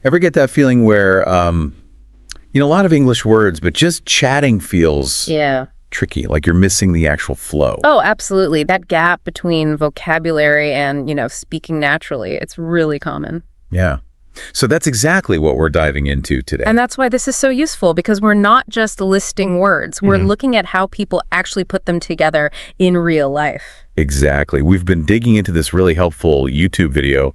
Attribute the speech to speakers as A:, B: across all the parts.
A: Ever get that feeling where, a lot of English words, but just chatting feels
B: Yeah.
A: tricky, like you're missing the actual flow?
B: Oh, absolutely. That gap between vocabulary and, speaking naturally, it's really common.
A: Yeah. So that's exactly what we're diving into today.
B: And that's why this is so useful, because we're not just listing words. We're looking at how people actually put them together in real life.
A: Exactly. We've been digging into this really helpful YouTube video.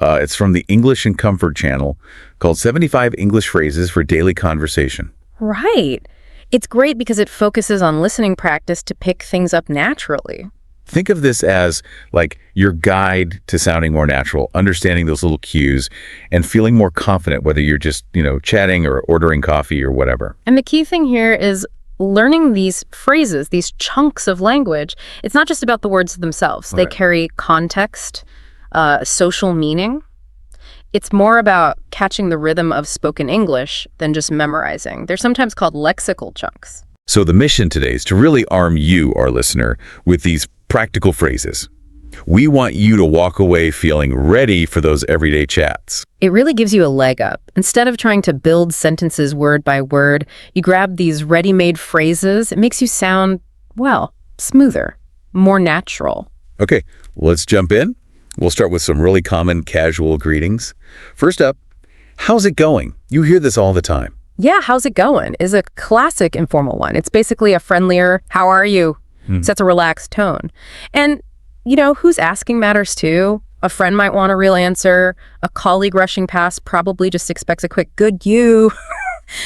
A: It's from the English and Comfort channel called 75 English Phrases for Daily Conversation.
B: Right. It's great because it focuses on listening practice to pick things up naturally.
A: Think of this as like your guide to sounding more natural, understanding those little cues and feeling more confident, whether you're just, chatting or ordering coffee or whatever.
B: And the key thing here is learning these phrases, these chunks of language. It's not just about the words themselves. They carry context, social meaning. It's more about catching the rhythm of spoken English than just memorizing. They're sometimes called lexical chunks.
A: So the mission today is to really arm you, our listener, with these practical phrases. We want you to walk away feeling ready for those everyday chats.
B: It really gives you a leg up. Instead of trying to build sentences word by word, you grab these ready-made phrases. It makes you sound, smoother, more natural.
A: Okay, let's jump in. We'll start with some really common casual greetings. First up, how's it going? You hear this all the time.
B: Yeah, how's it going is a classic informal one. It's basically a friendlier, how are you? Sets a relaxed tone. And, who's asking matters too. A friend might want a real answer. A colleague rushing past probably just expects a quick, good you.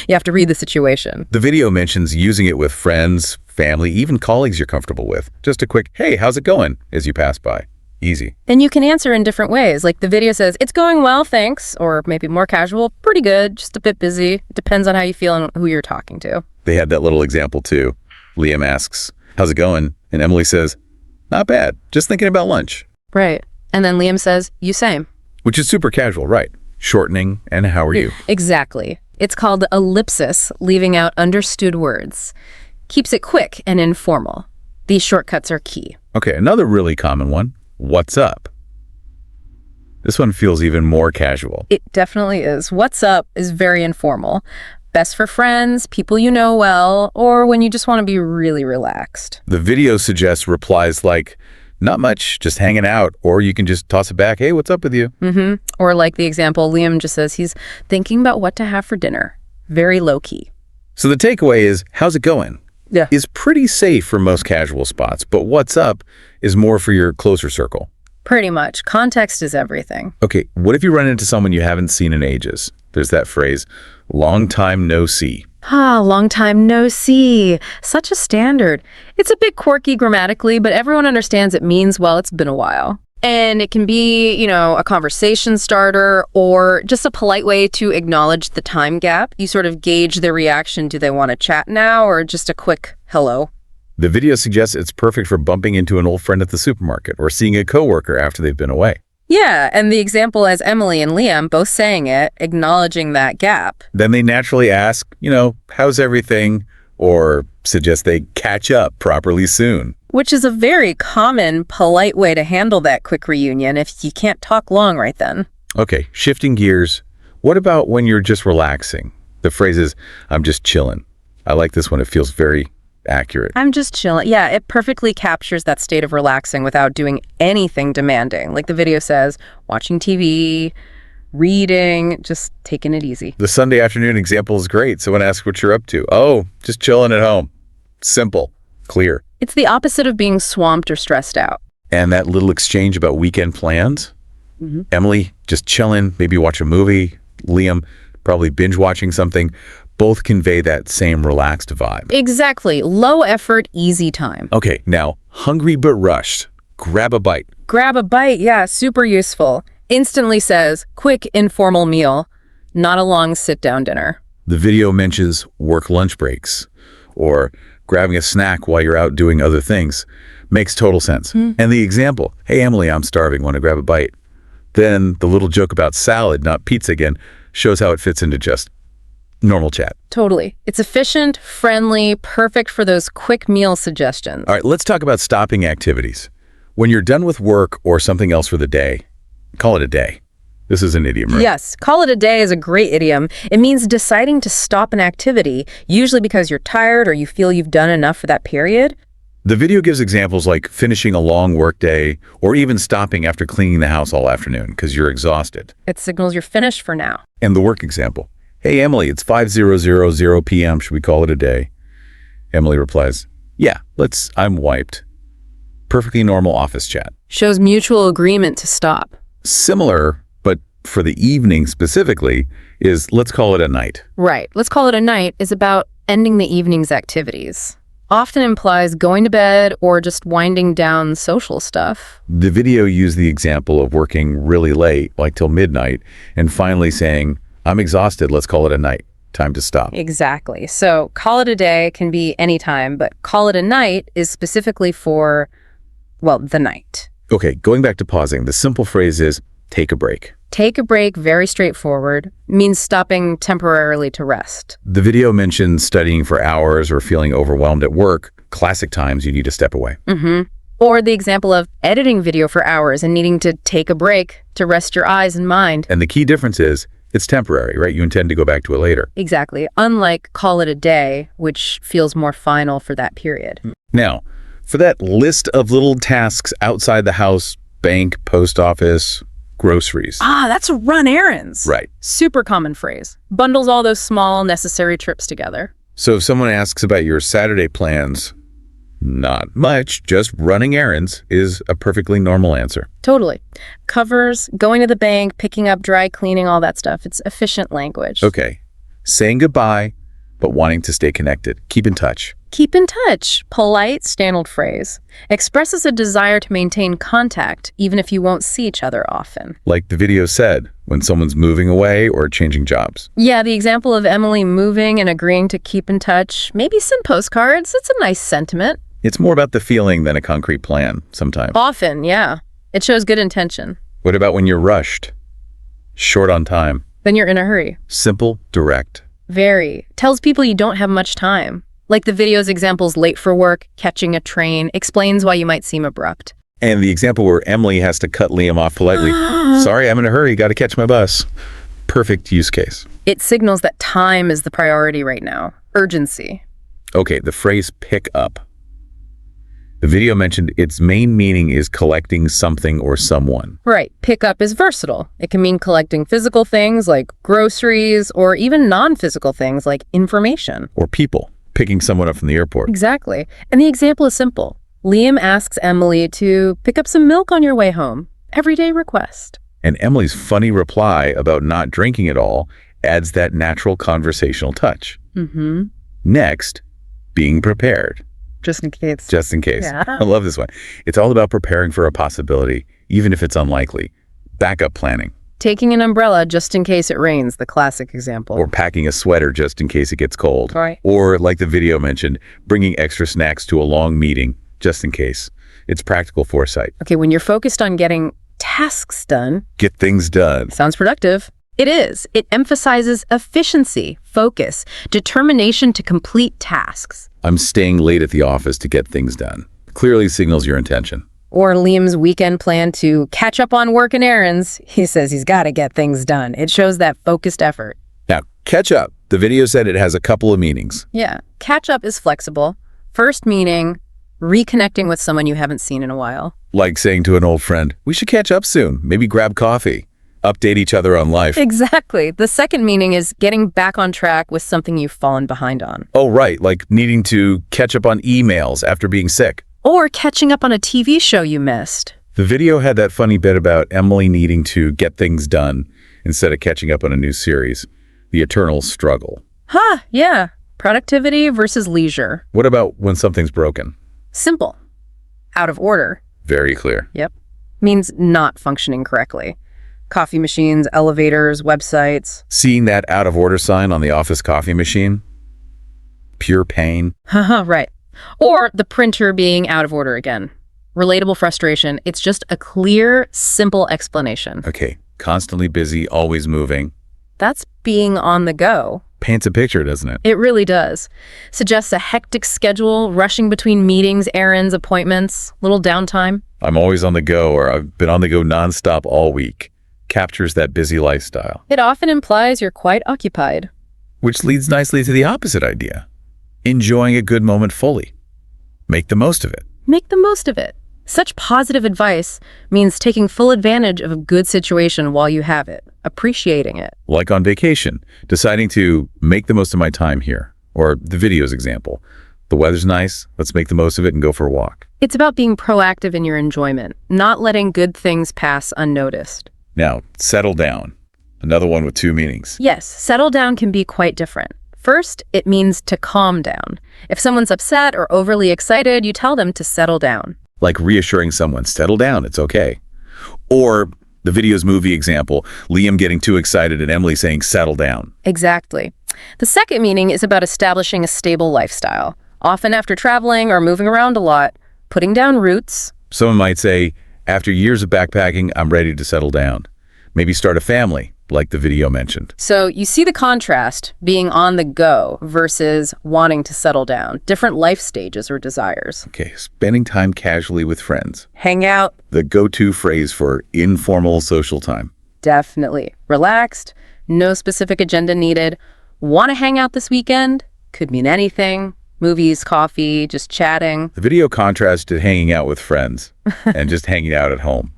B: You have to read the situation.
A: The video mentions using it with friends, family, even colleagues you're comfortable with. Just a quick, hey, how's it going, as you pass by. Easy.
B: And you can answer in different ways. Like the video says, it's going well, thanks. Or maybe more casual, pretty good, just a bit busy. It depends on how you feel and who you're talking to.
A: They had that little example too. Liam asks, how's it going? And Emily says, not bad, just thinking about lunch.
B: Right. And then Liam says, you same.
A: Which is super casual, right? Shortening and how are you?
B: Exactly. It's called ellipsis, leaving out understood words. Keeps it quick and informal. These shortcuts are key.
A: Okay, another really common one. What's up? This one feels even more casual.
B: It definitely is. What's up is very informal. Best for friends, people you know well, or when you just want to be really relaxed.
A: The video suggests replies like, not much, just hanging out, or you can just toss it back, hey, what's up with you?
B: Or like the example, Liam just says he's thinking about what to have for dinner. Very low-key.
A: So the takeaway is, how's it going?
B: Yeah.
A: Is pretty safe for most casual spots, but what's up is more for your closer circle.
B: Pretty much. Context is everything.
A: Okay, what if you run into someone you haven't seen in ages? There's that phrase, long time no see.
B: Long time no see. Such a standard. It's a bit quirky grammatically, but everyone understands it means, it's been a while. And it can be, a conversation starter or just a polite way to acknowledge the time gap. You sort of gauge their reaction. Do they want to chat now or just a quick hello?
A: The video suggests it's perfect for bumping into an old friend at the supermarket or seeing a coworker after they've been away.
B: Yeah, and the example has Emily and Liam both saying it, acknowledging that gap.
A: Then they naturally ask, how's everything? Or suggest they catch up properly soon.
B: Which is a very common, polite way to handle that quick reunion if you can't talk long right then.
A: Okay, shifting gears. What about when you're just relaxing? The phrase is, I'm just chilling. I like this one. It feels very accurate.
B: I'm just chilling. Yeah, it perfectly captures that state of relaxing without doing anything demanding. Like the video says, watching TV, reading, just taking it easy.
A: The Sunday afternoon example is great. Someone asks what you're up to. Oh, just chilling at home. Simple, clear.
B: It's the opposite of being swamped or stressed out.
A: And that little exchange about weekend plans. Emily, just chilling, maybe watch a movie. Liam, probably binge watching something. Both convey that same relaxed vibe.
B: Exactly. Low effort, easy time.
A: Okay, now, hungry but rushed. Grab a bite.
B: Grab a bite, yeah, super useful. Instantly says, quick, informal meal, not a long sit-down dinner.
A: The video mentions work lunch breaks or grabbing a snack while you're out doing other things. Makes total sense. And the example, hey, Emily, I'm starving, want to grab a bite? Then the little joke about salad, not pizza again, shows how it fits into just normal chat.
B: Totally. It's efficient, friendly, perfect for those quick meal suggestions.
A: All right, let's talk about stopping activities. When you're done with work or something else for the day, call it a day. This is an idiom, right?
B: Yes, call it a day is a great idiom. It means deciding to stop an activity, usually because you're tired or you feel you've done enough for that period.
A: The video gives examples like finishing a long workday or even stopping after cleaning the house all afternoon because you're exhausted.
B: It signals you're finished for now.
A: And the work example. Hey, Emily, it's 5:00 p.m. Should we call it a day? Emily replies, yeah, I'm wiped. Perfectly normal office chat.
B: Shows mutual agreement to stop.
A: Similar, but for the evening specifically, is let's call it a night.
B: Right. Let's call it a night is about ending the evening's activities. Often implies going to bed or just winding down social stuff.
A: The video used the example of working really late, like till midnight, and finally saying, I'm exhausted, let's call it a night. Time to stop.
B: Exactly. So call it a day can be any time, but call it a night is specifically for, well, the night.
A: Okay, going back to pausing, the simple phrase is take a break.
B: Take a break, very straightforward, means stopping temporarily to rest.
A: The video mentions studying for hours or feeling overwhelmed at work, classic times you need to step away.
B: Or the example of editing video for hours and needing to take a break to rest your eyes and mind.
A: And the key difference is it's temporary, right? You intend to go back to it later.
B: Exactly. Unlike call it a day, which feels more final for that period.
A: Now, for that list of little tasks outside the house, bank, post office, groceries.
B: That's run errands.
A: Right.
B: Super common phrase. Bundles all those small, necessary trips together.
A: So if someone asks about your Saturday plans, not much, just running errands is a perfectly normal answer.
B: Totally. Covers, going to the bank, picking up dry cleaning, all that stuff. It's efficient language.
A: Okay. Saying goodbye, but wanting to stay connected. Keep in touch.
B: Keep in touch. Polite, standard phrase. Expresses a desire to maintain contact, even if you won't see each other often.
A: Like the video said, when someone's moving away or changing jobs.
B: Yeah, the example of Emily moving and agreeing to keep in touch. Maybe send postcards. It's a nice sentiment.
A: It's more about the feeling than a concrete plan sometimes.
B: Often, yeah. It shows good intention.
A: What about when you're rushed? Short on time.
B: Then you're in a hurry.
A: Simple, direct.
B: Very. Tells people you don't have much time. Like the video's examples, late for work, catching a train, explains why you might seem abrupt.
A: And the example where Emily has to cut Liam off politely. Sorry, I'm in a hurry, got to catch my bus. Perfect use case.
B: It signals that time is the priority right now. Urgency.
A: Okay, the phrase pick up. The video mentioned its main meaning is collecting something or someone.
B: Right. Pick up is versatile. It can mean collecting physical things like groceries or even non-physical things like information.
A: Or people. Picking someone up from the airport.
B: Exactly. And the example is simple. Liam asks Emily to pick up some milk on your way home. Everyday request.
A: And Emily's funny reply about not drinking it all adds that natural conversational touch. Next, being prepared.
B: Just in case.
A: Just in case.
B: Yeah.
A: I love this one. It's all about preparing for a possibility, even if it's unlikely. Backup planning.
B: Taking an umbrella just in case it rains, the classic example.
A: Or packing a sweater just in case it gets cold.
B: Right.
A: Or, like the video mentioned, bringing extra snacks to a long meeting just in case. It's practical foresight.
B: Okay, when you're focused on getting tasks done.
A: Get things done.
B: Sounds productive. It is. It emphasizes efficiency, focus, determination to complete tasks.
A: I'm staying late at the office to get things done. Clearly signals your intention.
B: Or Liam's weekend plan to catch up on work and errands. He says he's got to get things done. It shows that focused effort.
A: Now, catch up. The video said it has a couple of meanings.
B: Yeah. Catch up is flexible. First meaning, reconnecting with someone you haven't seen in a while.
A: Like saying to an old friend, we should catch up soon. Maybe grab coffee. Update each other on life.
B: Exactly. The second meaning is getting back on track with something you've fallen behind on.
A: Oh, right. Like needing to catch up on emails after being sick.
B: Or catching up on a TV show you missed.
A: The video had that funny bit about Emily needing to get things done instead of catching up on a new series. The eternal struggle.
B: Yeah. Productivity versus leisure.
A: What about when something's broken?
B: Simple. Out of order.
A: Very clear.
B: Yep. Means not functioning correctly. Coffee machines, elevators, websites.
A: Seeing that out of order sign on the office coffee machine? Pure pain.
B: Right. Or the printer being out of order again. Relatable frustration. It's just a clear, simple explanation.
A: Okay. Constantly busy, always moving.
B: That's being on the go.
A: Paints a picture, doesn't it?
B: It really does. Suggests a hectic schedule, rushing between meetings, errands, appointments, little downtime.
A: I'm always on the go, or I've been on the go nonstop all week. captures that busy lifestyle,
B: It often implies you're quite occupied.
A: which leads nicely to the opposite idea. Enjoying a good moment fully. Make the most of it.
B: Make the most of it. Such positive advice means taking full advantage of a good situation while you have it, appreciating it.
A: Like on vacation, deciding to make the most of my time here. Or the videos example. The weather's nice, let's make the most of it and go for a walk.
B: It's about being proactive in your enjoyment, not letting good things pass unnoticed.
A: Now, settle down. Another one with two meanings.
B: Yes, settle down can be quite different. First, it means to calm down. If someone's upset or overly excited, you tell them to settle down.
A: Like reassuring someone, settle down, it's okay. Or the video's movie example, Liam getting too excited and Emily saying, settle down.
B: Exactly. The second meaning is about establishing a stable lifestyle. Often after traveling or moving around a lot, putting down roots.
A: Someone might say, after years of backpacking, I'm ready to settle down. Maybe start a family, like the video mentioned.
B: So you see the contrast, being on the go versus wanting to settle down. Different life stages or desires.
A: Okay, spending time casually with friends.
B: Hang out,
A: The go-to phrase for informal social time.
B: definitely. Relaxed, no specific agenda needed. Want to hang out this weekend? Could mean anything. Movies, coffee, just chatting.
A: The video contrasted hanging out with friends and just hanging out at home.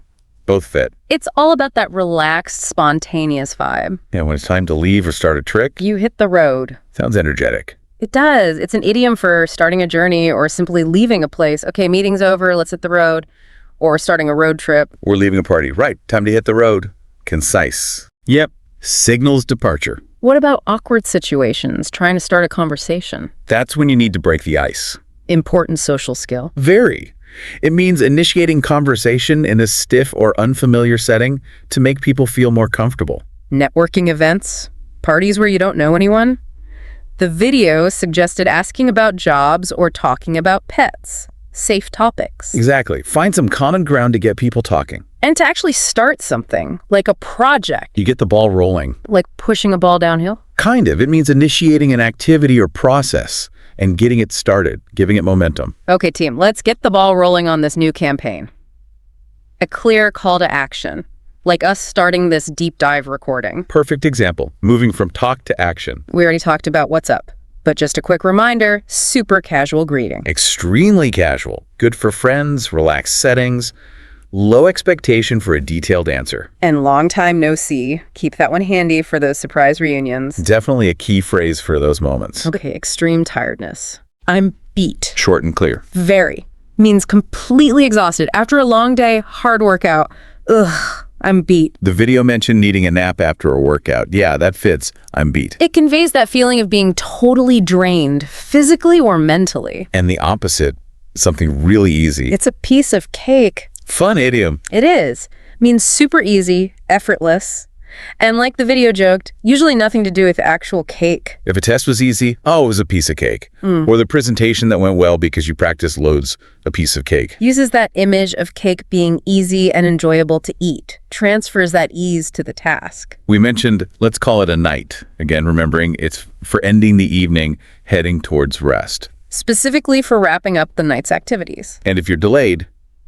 A: Both fit.
B: It's all about that relaxed, spontaneous vibe.
A: Yeah, when it's time to leave or start a trick,
B: You hit the road.
A: sounds energetic.
B: It does. It's an idiom for starting a journey or simply leaving a place. Okay, meeting's over, let's hit the road. Or starting a road trip.
A: We're leaving a party. Right, time to hit the road. Concise. Yep, signals departure.
B: What about awkward situations, trying to start a conversation?
A: That's when you need to break the ice.
B: Important social skill.
A: Very. It means initiating conversation in a stiff or unfamiliar setting to make people feel more comfortable.
B: Networking events, parties where you don't know anyone. The video suggested asking about jobs or talking about pets. Safe topics.
A: Exactly. Find some common ground to get people talking.
B: And to actually start something, like a project,
A: You get the ball rolling.
B: like pushing a ball downhill.
A: Kind of. It means initiating an activity or process and getting it started, giving it momentum.
B: Okay, team, let's get the ball rolling on this new campaign. A clear call to action, like us starting this deep dive recording.
A: Perfect example. Moving from talk to action.
B: We already talked about what's up, but just a quick reminder, super casual greeting.
A: Extremely casual. Good for friends, relaxed settings. Low expectation for a detailed answer.
B: And long time no see. Keep that one handy for those surprise reunions.
A: Definitely a key phrase for those moments.
B: Okay, extreme tiredness. I'm beat.
A: Short and clear.
B: Very. Means completely exhausted. After a long day, hard workout. Ugh, I'm beat.
A: The video mentioned needing a nap after a workout. Yeah, that fits. I'm beat.
B: It conveys that feeling of being totally drained, physically or mentally.
A: And the opposite, something really easy.
B: It's a piece of cake.
A: Fun idiom.
B: It is. Means super easy, effortless. And like the video joked, usually nothing to do with actual cake.
A: If a test was easy, oh, it was a piece of cake. Or the presentation that went well because you practiced loads, a piece of cake.
B: Uses that image of cake being easy and enjoyable to eat. Transfers that ease to the task.
A: We mentioned, let's call it a night. Again, remembering it's for ending the evening, heading towards rest.
B: Specifically for wrapping up the night's activities.
A: And if you're delayed,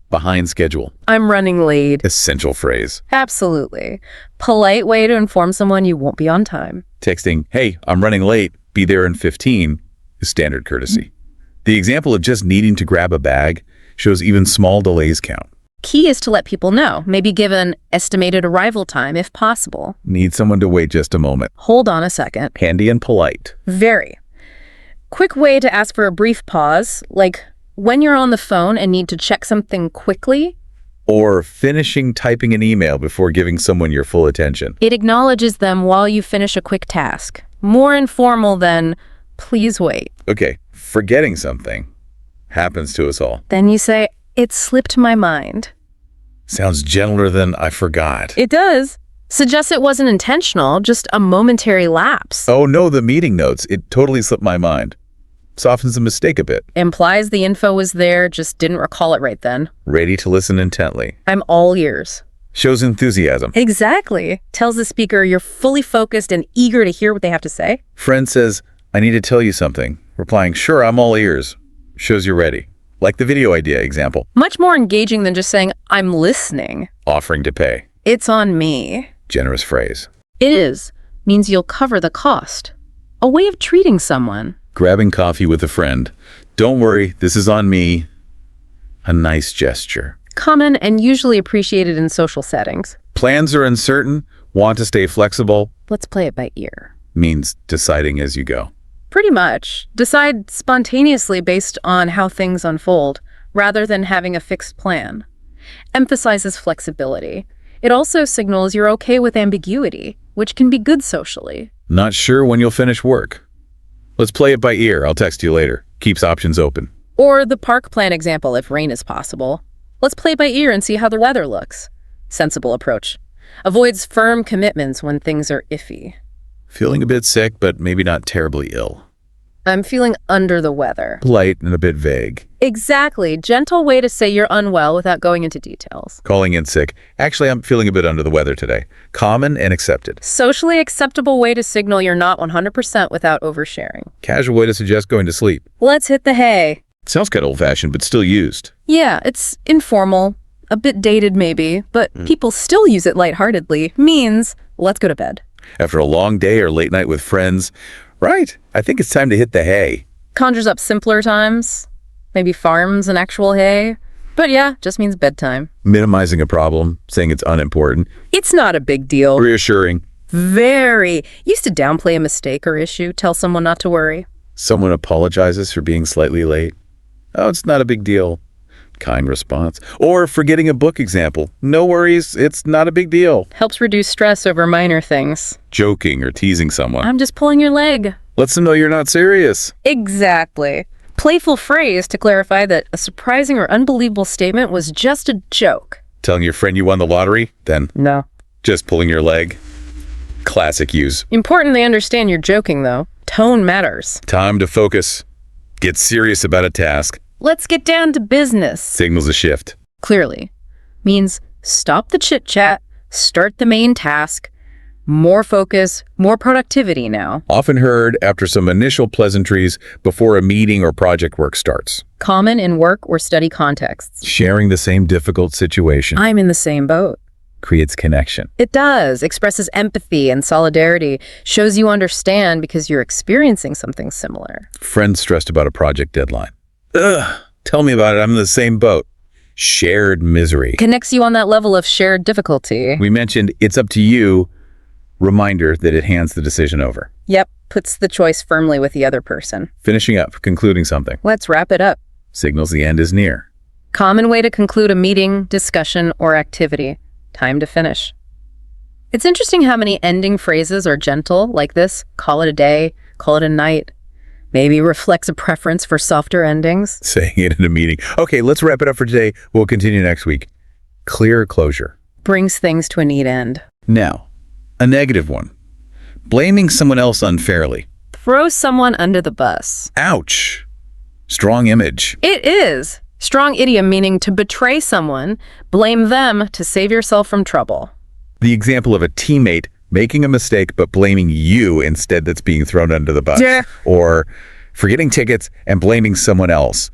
A: behind schedule.
B: I'm running late.
A: Essential phrase.
B: Absolutely. Polite way to inform someone you won't be on time.
A: Texting, hey, I'm running late, be there in 15, is standard courtesy. The example of just needing to grab a bag shows even small delays count.
B: Key is to let people know. Maybe give an estimated arrival time if possible.
A: Need someone to wait just a moment.
B: Hold on a second.
A: Handy and polite.
B: Very. Quick way to ask for a brief pause, like when you're on the phone and need to check something quickly.
A: Or finishing typing an email before giving someone your full attention.
B: It acknowledges them while you finish a quick task. More informal than, please wait.
A: Okay, forgetting something happens to us all.
B: Then you say, it slipped my mind.
A: Sounds gentler than I forgot.
B: It does. Suggests it wasn't intentional, just a momentary lapse.
A: Oh no, the meeting notes. It totally slipped my mind. Softens the mistake a bit.
B: Implies the info was there, just didn't recall it right then.
A: Ready to listen intently.
B: I'm all ears.
A: Shows enthusiasm.
B: Exactly. Tells the speaker you're fully focused and eager to hear what they have to say.
A: Friend says, I need to tell you something. Replying, sure, I'm all ears. Shows you're ready. Like the video idea example.
B: Much more engaging than just saying, I'm listening.
A: Offering to pay.
B: It's on me.
A: Generous phrase.
B: It is means you'll cover the cost. A way of treating someone.
A: Grabbing coffee with a friend. Don't worry, this is on me. A nice gesture.
B: Common and usually appreciated in social settings.
A: Plans are uncertain, want to stay flexible,
B: Let's play it by ear.
A: means deciding as you go.
B: Pretty much. Decide spontaneously based on how things unfold, rather than having a fixed plan. Emphasizes flexibility. It also signals you're okay with ambiguity, which can be good socially.
A: Not sure when you'll finish work. Let's play it by ear. I'll text you later. Keeps options open.
B: Or the park plan example if rain is possible. Let's play by ear and see how the weather looks. Sensible approach. Avoids firm commitments when things are iffy.
A: Feeling a bit sick, but maybe not terribly ill.
B: I'm feeling under the weather.
A: Polite and a bit vague.
B: Exactly. Gentle way to say you're unwell without going into details.
A: Calling in sick. Actually, I'm feeling a bit under the weather today. Common and accepted.
B: Socially acceptable way to signal you're not 100% without oversharing.
A: Casual way to suggest going to sleep.
B: Let's hit the hay.
A: Sounds kind of old-fashioned, but still used.
B: Yeah, it's informal, a bit dated maybe, but people still use it lightheartedly. Means, let's go to bed.
A: After a long day or late night with friends, right, I think it's time to hit the hay.
B: Conjures up simpler times, maybe farms and actual hay. But yeah, just means bedtime.
A: Minimizing a problem, saying it's unimportant.
B: It's not a big deal.
A: Reassuring.
B: Very. Used to downplay a mistake or issue, tell someone not to worry.
A: Someone apologizes for being slightly late. Oh, it's not a big deal. Kind response. Or forgetting a book example. No worries, it's not a big deal.
B: Helps reduce stress over minor things.
A: Joking or teasing someone.
B: I'm just pulling your leg.
A: Lets them know you're not serious.
B: Exactly. Playful phrase to clarify that a surprising or unbelievable statement was just a joke.
A: Telling your friend you won the lottery, then
B: No.
A: just pulling your leg. Classic use.
B: Important they understand you're joking, though. Tone matters.
A: Time to focus. Get serious about a task.
B: Let's get down to business.
A: Signals a shift.
B: Clearly. Means stop the chit-chat, start the main task. More focus, more productivity now.
A: Often heard after some initial pleasantries before a meeting or project work starts.
B: Common in work or study contexts.
A: Sharing the same difficult situation
B: I'm in the same boat.
A: creates connection.
B: It does. Expresses empathy and solidarity. Shows you understand because you're experiencing something similar.
A: Friends stressed about a project deadline. Ugh, tell me about it. I'm in the same boat. Shared misery.
B: Connects you on that level of shared difficulty.
A: We mentioned it's up to you. Reminder that it hands the decision over.
B: Yep. Puts the choice firmly with the other person.
A: Finishing up, concluding something.
B: Let's wrap it up.
A: Signals the end is near.
B: Common way to conclude a meeting, discussion, or activity. Time to finish. It's interesting how many ending phrases are gentle, like this. Call it a day, call it a night. Maybe reflects a preference for softer endings.
A: Saying it in a meeting. Okay, let's wrap it up for today. We'll continue next week. Clear closure.
B: Brings things to a neat end.
A: Now, a negative one. Blaming someone else unfairly.
B: Throw someone under the bus.
A: Ouch. Strong image.
B: It is. Strong idiom meaning to betray someone, blame them to save yourself from trouble.
A: The example of a teammate making a mistake but blaming you instead that's being thrown under the bus.
B: Yeah.
A: Or forgetting tickets and blaming someone else.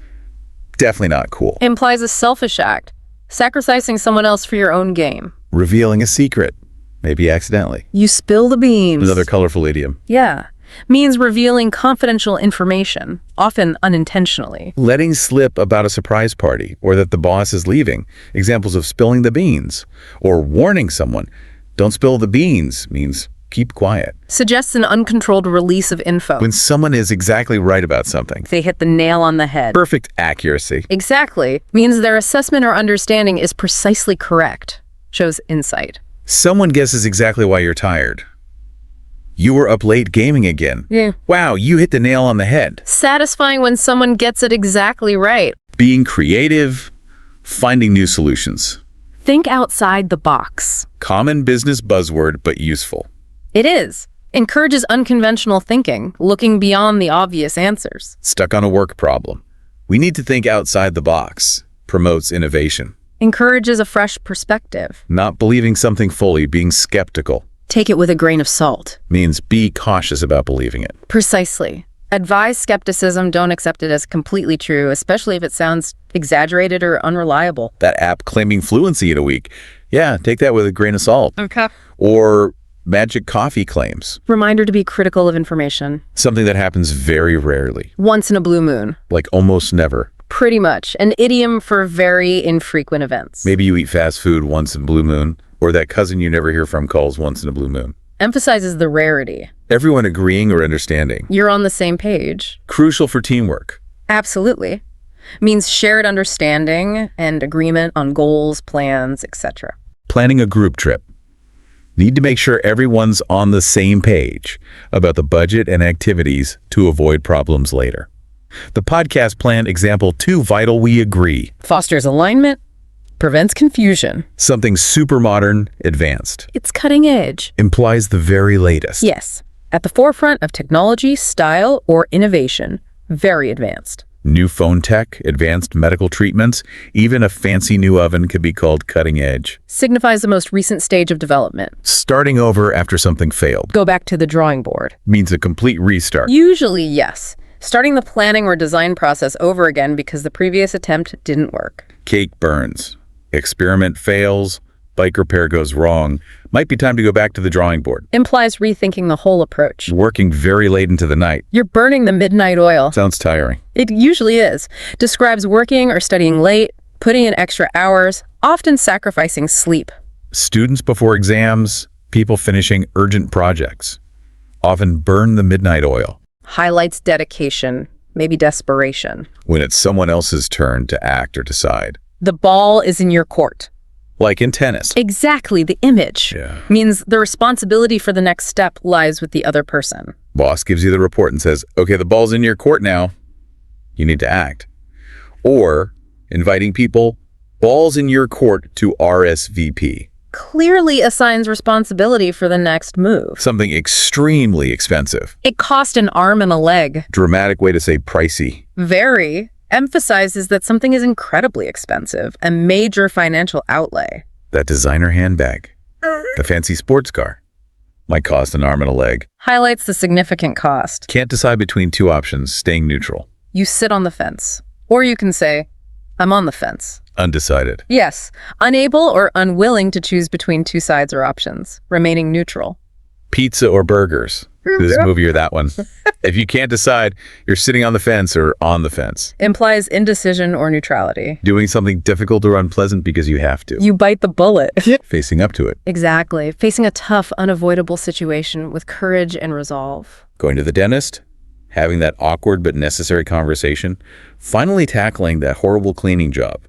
A: Definitely not cool.
B: Implies a selfish act, sacrificing someone else for your own game.
A: Revealing a secret. Maybe accidentally.
B: You spill the beans.
A: Another colorful idiom.
B: Yeah. Means revealing confidential information, often unintentionally.
A: Letting slip about a surprise party or that the boss is leaving. Examples of spilling the beans. Or warning someone. Don't spill the beans means keep quiet.
B: Suggests an uncontrolled release of info.
A: When someone is exactly right about something.
B: They hit the nail on the head.
A: Perfect accuracy.
B: Exactly. Means their assessment or understanding is precisely correct. Shows insight.
A: Someone guesses exactly why you're tired. You were up late gaming again.
B: Yeah.
A: Wow, you hit the nail on the head.
B: Satisfying when someone gets it exactly right.
A: Being creative, finding new solutions.
B: Think outside the box.
A: Common business buzzword, but useful.
B: It is. Encourages unconventional thinking, looking beyond the obvious answers.
A: Stuck on a work problem. We need to think outside the box. Promotes innovation.
B: Encourages a fresh perspective.
A: Not believing something fully, being skeptical.
B: Take it with a grain of salt.
A: Means be cautious about believing it.
B: Precisely. Advise skepticism, don't accept it as completely true, especially if it sounds exaggerated or unreliable.
A: That app claiming fluency in a week. Yeah, take that with a grain of salt.
B: Okay.
A: Or magic coffee claims,
B: Reminder to be critical of information.
A: something that happens very rarely,
B: Once in a blue moon.
A: like almost never.
B: Pretty much. An idiom for very infrequent events.
A: Maybe you eat fast food once in a blue moon, or that cousin you never hear from calls once in a blue moon.
B: Emphasizes the rarity.
A: Everyone agreeing or understanding.
B: You're on the same page.
A: Crucial for teamwork.
B: Absolutely. Means shared understanding and agreement on goals, plans, etc.
A: Planning a group trip. Need to make sure everyone's on the same page about the budget and activities to avoid problems later. The podcast plan example 2, vital we agree.
B: Fosters alignment, prevents confusion.
A: Something super modern, advanced.
B: It's cutting edge.
A: Implies the very latest.
B: Yes, at the forefront of technology, style, or innovation. Very advanced.
A: New phone tech, advanced medical treatments, even a fancy new oven could be called cutting edge.
B: Signifies the most recent stage of development.
A: Starting over after something failed
B: Go back to the drawing board.
A: means a complete restart.
B: Usually, yes. Starting the planning or design process over again because the previous attempt didn't work.
A: Cake burns. Experiment fails. Bike repair goes wrong. Might be time to go back to the drawing board.
B: Implies rethinking the whole approach.
A: Working very late into the night.
B: You're burning the midnight oil.
A: Sounds tiring.
B: It usually is. Describes working or studying late, putting in extra hours, often sacrificing sleep.
A: Students before exams, people finishing urgent projects. Often burn the midnight oil
B: Highlights dedication, maybe desperation.
A: when it's someone else's turn to act or decide.
B: The ball is in your court.
A: Like in tennis.
B: Exactly, the image.
A: Yeah.
B: Means the responsibility for the next step lies with the other person.
A: Boss gives you the report and says, okay, the ball's in your court now. You need to act. Or inviting people, ball's in your court to RSVP.
B: Clearly assigns responsibility for the next move.
A: Something extremely expensive.
B: It cost an arm and a leg.
A: Dramatic way to say pricey.
B: Very. Emphasizes that something is incredibly expensive, a major financial outlay.
A: That designer handbag. The fancy sports car. Might cost an arm and a leg.
B: Highlights the significant cost.
A: Can't decide between two options, staying neutral.
B: You sit on the fence. Or you can say, I'm on the fence.
A: Undecided.
B: Yes, unable or unwilling to choose between two sides or options, remaining neutral.
A: Pizza or burgers. This movie or that one. If you can't decide, you're sitting on the fence or on the fence.
B: Implies indecision or neutrality.
A: Doing something difficult or unpleasant because you have to.
B: You bite the bullet.
A: Facing up to it.
B: Exactly. Facing a tough, unavoidable situation with courage and resolve.
A: Going to the dentist. Having that awkward but necessary conversation. Finally tackling that horrible cleaning job.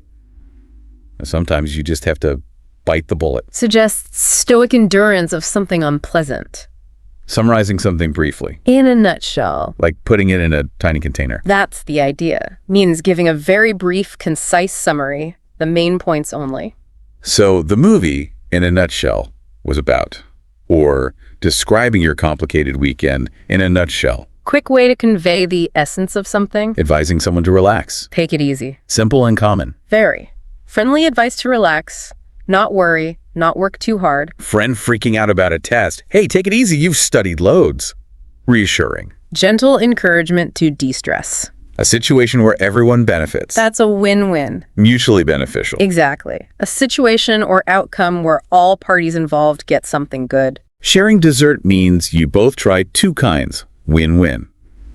A: Sometimes you just have to bite the bullet.
B: Suggests stoic endurance of something unpleasant.
A: Summarizing something briefly.
B: In a nutshell.
A: Like putting it in a tiny container.
B: That's the idea. Means giving a very brief, concise summary, the main points only.
A: So the movie, in a nutshell, was about, or describing your complicated weekend in a nutshell.
B: Quick way to convey the essence of something.
A: Advising someone to relax.
B: Take it easy.
A: Simple and common.
B: Very. Friendly advice to relax, not worry, not work too hard.
A: Friend freaking out about a test. Hey, take it easy, you've studied loads. Reassuring.
B: Gentle encouragement to de-stress.
A: A situation where everyone benefits.
B: That's a win-win.
A: Mutually beneficial.
B: Exactly. A situation or outcome where all parties involved get something good.
A: Sharing dessert means you both try two kinds. Win-win.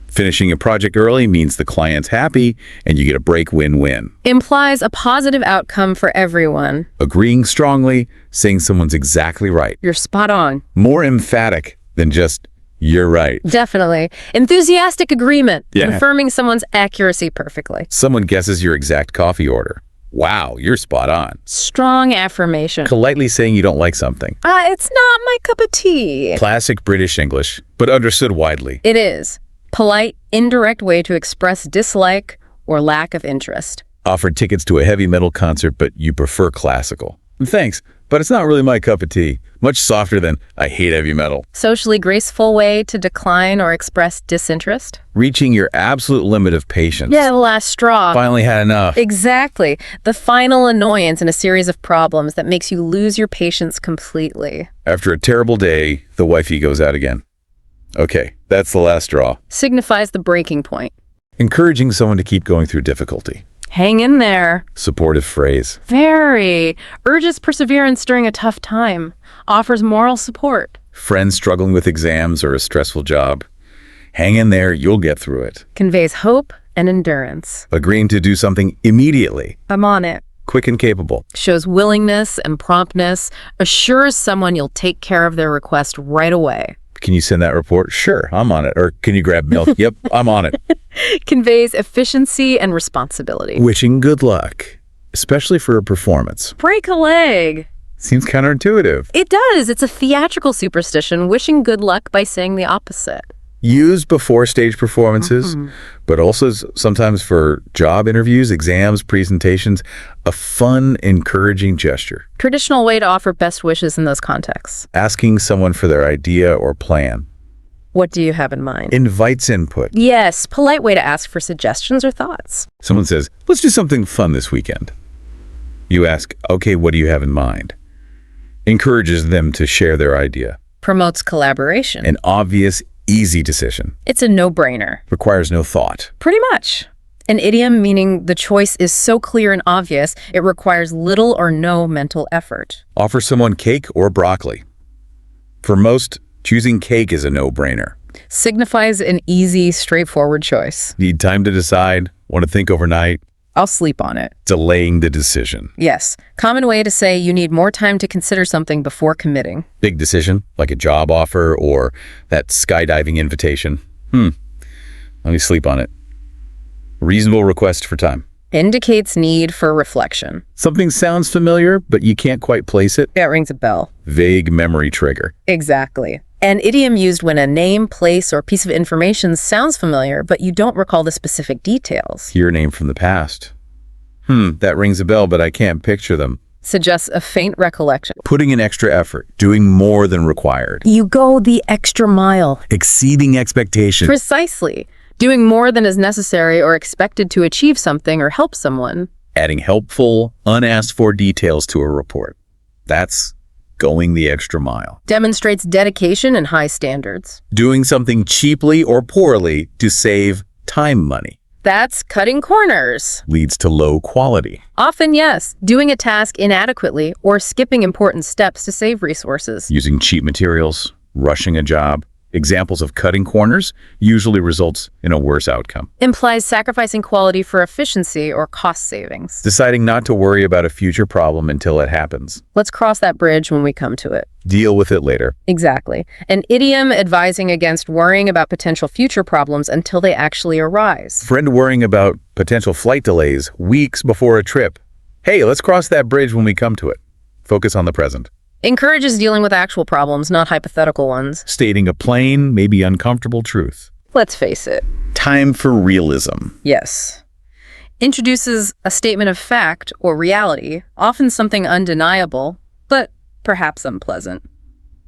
A: Finishing a project early means the client's happy and you get a break win-win.
B: Implies a positive outcome for everyone.
A: Agreeing strongly, saying someone's exactly right.
B: You're spot on.
A: More emphatic than just, you're right.
B: Definitely. Enthusiastic agreement.
A: Yeah.
B: Confirming someone's accuracy perfectly.
A: Someone guesses your exact coffee order. Wow, you're spot on.
B: Strong affirmation.
A: Politely saying you don't like something.
B: It's not my cup of tea.
A: Classic British English, but understood widely.
B: It is. Polite, indirect way to express dislike or lack of interest.
A: Offered tickets to a heavy metal concert, but you prefer classical. Thanks, but it's not really my cup of tea. Much softer than, I hate heavy metal.
B: Socially graceful way to decline or express disinterest.
A: Reaching your absolute limit of patience.
B: Yeah, the last straw.
A: Finally had enough.
B: Exactly. The final annoyance in a series of problems that makes you lose your patience completely.
A: After a terrible day, the wifey goes out again. Okay, that's the last straw.
B: Signifies the breaking point.
A: Encouraging someone to keep going through difficulty.
B: Hang in there.
A: Supportive phrase.
B: Very. Urges perseverance during a tough time. Offers moral support.
A: Friends struggling with exams or a stressful job. Hang in there, you'll get through it.
B: Conveys hope and endurance.
A: Agreeing to do something immediately.
B: I'm on it.
A: Quick and capable.
B: Shows willingness and promptness. Assures someone you'll take care of their request right away.
A: Can you send that report? Sure, I'm on it. Or can you grab milk? Yep, I'm on it.
B: Conveys efficiency and responsibility.
A: Wishing good luck, especially for a performance.
B: Break a leg.
A: Seems counterintuitive.
B: It does. It's a theatrical superstition, wishing good luck by saying the opposite.
A: Used before stage performances, but also sometimes for job interviews, exams, presentations. A fun, encouraging gesture.
B: Traditional way to offer best wishes in those contexts.
A: Asking someone for their idea or plan.
B: What do you have in mind?
A: Invites input.
B: Yes, polite way to ask for suggestions or thoughts.
A: Someone says, let's do something fun this weekend. You ask, okay, what do you have in mind? Encourages them to share their idea.
B: Promotes collaboration.
A: An obvious, easy decision.
B: It's a no-brainer.
A: Requires no thought.
B: Pretty much. An idiom meaning the choice is so clear and obvious, it requires little or no mental effort.
A: Offer someone cake or broccoli. For most, choosing cake is a no-brainer.
B: Signifies an easy, straightforward choice.
A: Need time to decide, want to think overnight,
B: I'll sleep on it.
A: delaying the decision.
B: Yes. Common way to say you need more time to consider something before committing.
A: Big decision, like a job offer or that skydiving invitation. Let me sleep on it. Reasonable request for time.
B: Indicates need for reflection.
A: Something sounds familiar, but you can't quite place it.
B: That rings a bell.
A: Vague memory trigger.
B: Exactly. An idiom used when a name, place, or piece of information sounds familiar, but you don't recall the specific details.
A: Hear a name from the past. That rings a bell, but I can't picture them.
B: Suggests a faint recollection.
A: Putting in extra effort, doing more than required.
B: You go the extra mile.
A: Exceeding expectations.
B: Precisely. Doing more than is necessary or expected to achieve something or help someone.
A: Adding helpful, unasked for details to a report. That's going the extra mile.
B: Demonstrates dedication and high standards.
A: Doing something cheaply or poorly to save time money.
B: That's cutting corners.
A: Leads to low quality.
B: Often, yes. Doing a task inadequately or skipping important steps to save resources.
A: Using cheap materials, rushing a job. Examples of cutting corners usually results in a worse outcome.
B: Implies sacrificing quality for efficiency or cost savings.
A: Deciding not to worry about a future problem until it happens.
B: Let's cross that bridge when we come to it.
A: Deal with it later.
B: Exactly. An idiom advising against worrying about potential future problems until they actually arise.
A: Friend worrying about potential flight delays weeks before a trip. Hey, let's cross that bridge when we come to it. Focus on the present.
B: Encourages dealing with actual problems, not hypothetical ones.
A: Stating a plain, maybe uncomfortable truth.
B: Let's face it.
A: Time for realism.
B: Yes. Introduces a statement of fact or reality, often something undeniable, but perhaps unpleasant.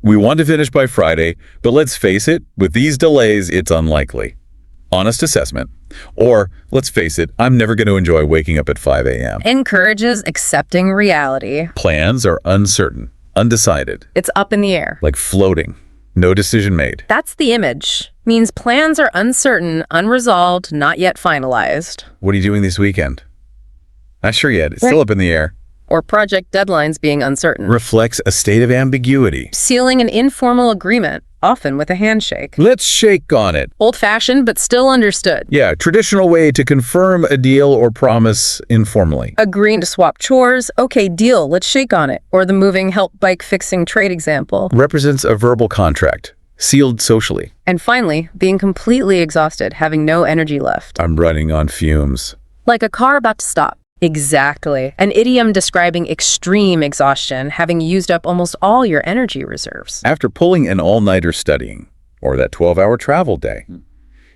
A: We want to finish by Friday, but let's face it, with these delays, it's unlikely. Honest assessment. Or, let's face it, I'm never going to enjoy waking up at 5 a.m.
B: Encourages accepting reality.
A: Plans are uncertain, undecided,
B: It's up in the air.
A: like floating. No decision made.
B: That's the image. Means plans are uncertain, unresolved, not yet finalized.
A: What are you doing this weekend? Not sure yet. It's still up in the air.
B: Or project deadlines being uncertain.
A: Reflects a state of ambiguity.
B: Sealing an informal agreement, often with a handshake.
A: Let's shake on it.
B: Old-fashioned, but still understood.
A: Yeah, traditional way to confirm a deal or promise informally.
B: Agreeing to swap chores. Okay, deal, let's shake on it. Or the moving help bike fixing trade example.
A: Represents a verbal contract, sealed socially.
B: And finally, being completely exhausted, having no energy left.
A: I'm running on fumes.
B: Like a car about to stop. Exactly. An idiom describing extreme exhaustion, having used up almost all your energy reserves.
A: After pulling an all-nighter studying, or that 12-hour travel day,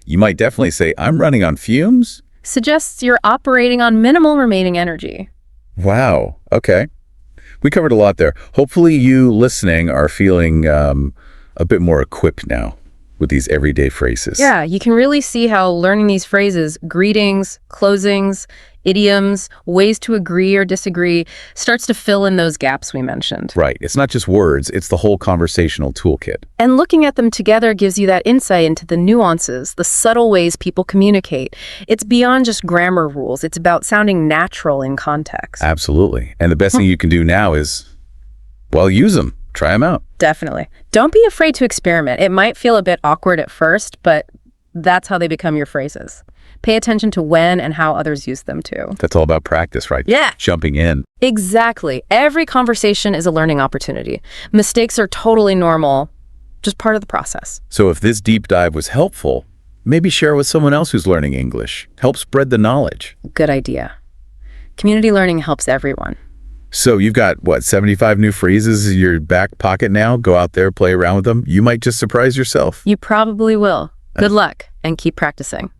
A: you might definitely say, I'm running on fumes?
B: Suggests you're operating on minimal remaining energy.
A: Wow, okay. We covered a lot there. Hopefully you listening are feeling a bit more equipped now. with these everyday phrases.
B: Yeah, you can really see how learning these phrases, greetings, closings, idioms, ways to agree or disagree, starts to fill in those gaps we mentioned.
A: Right. It's not just words, it's the whole conversational toolkit.
B: And looking at them together gives you that insight into the nuances, the subtle ways people communicate. It's beyond just grammar rules. It's about sounding natural in context.
A: Absolutely. And the best thing you can do now is, well, use them. Try them out.
B: Definitely. Don't be afraid to experiment. It might feel a bit awkward at first, but that's how they become your phrases. Pay attention to when and how others use them too.
A: That's all about practice, right?
B: Yeah.
A: Jumping in.
B: Exactly. Every conversation is a learning opportunity. Mistakes are totally normal, just part of the process.
A: So if this deep dive was helpful, maybe share it with someone else who's learning English. Help spread the knowledge.
B: Good idea. Community learning helps everyone.
A: So you've got, 75 new phrases in your back pocket now? Go out there, play around with them. You might just surprise yourself.
B: You probably will. Good luck, and keep practicing.